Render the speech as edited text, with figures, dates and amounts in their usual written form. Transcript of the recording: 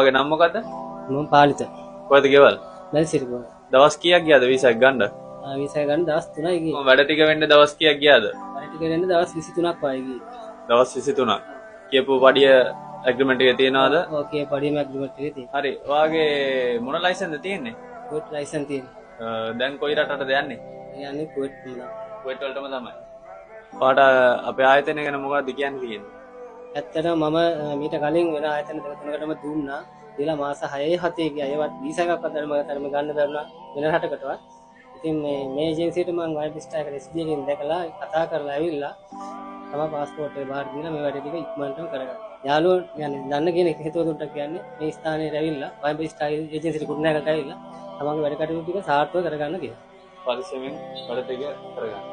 ඔයාගේ නම මොකද්ද? මම පාලිත. කොහෙද ගෙවල්? මැල්සිරිගොඩ. දවස් කීයක් ගියාද වීසාවක් ගන්න? වීසා ගන්න දවස් 3යි ගියේ. වැඩ ටික වෙන්න දවස් කීයක් ගියාද? වැඩ ටික වෙන්න දවස් 23ක් වගේ ගියේ. දවස් 23ක්. කියපු පඩිය ඇග්‍රීමන්ට් එකේ තියනවාද? ඕකේ පඩියම ඇග්‍රීමන්ට් එකේ තියෙනවා. හරි. ඔයාගේ මොන ලයිසන්ස්ද තියෙන්නේ? කුවේට් ලයිසන් තියෙනවා. දැන් කොයි රටටද යන්නේ? යන්නේ කුවේට් වල. කුවේට් වලටම තමයි. ඔයාට අපේ ආයතනය ගැන මොකක්ද කියන්න තියෙන්නේ? ඇත්තටම මම මීට කලින් වෙන ආයතන දෙක තුනකටම දුන්නා. දීලා මාස 6 7 ගියා. ඒවත් වීසා එකක් අතර මම තරම ගන්න බැරුණා වෙන රටකටවත්. ඉතින් මේ ඒජන්සියට මම වයිබ්ස්ට් එකේ SB එකෙන් දැකලා කතා කරලා ඇවිල්ලා තමයි પાස්පෝර්ට් එක බාර දීලා මේ වැඩ ටික ඉක්මනටම කරගත්තා. යාළුවෝ කියන්නේ දන්න කෙනෙක් හිතුව දුන්නට කියන්නේ මේ ස්ථානයේ ඇවිල්ලා වයිබ්ස්ට් ඒජන්සියට කුරුණෑගලට ඇවිල්ලා තමන්ගේ වැඩ කටයුතු ටික සාර්ථකව කරගන්න කියලා. පරිස්සමෙන් වැඩ ටික කරගන්න.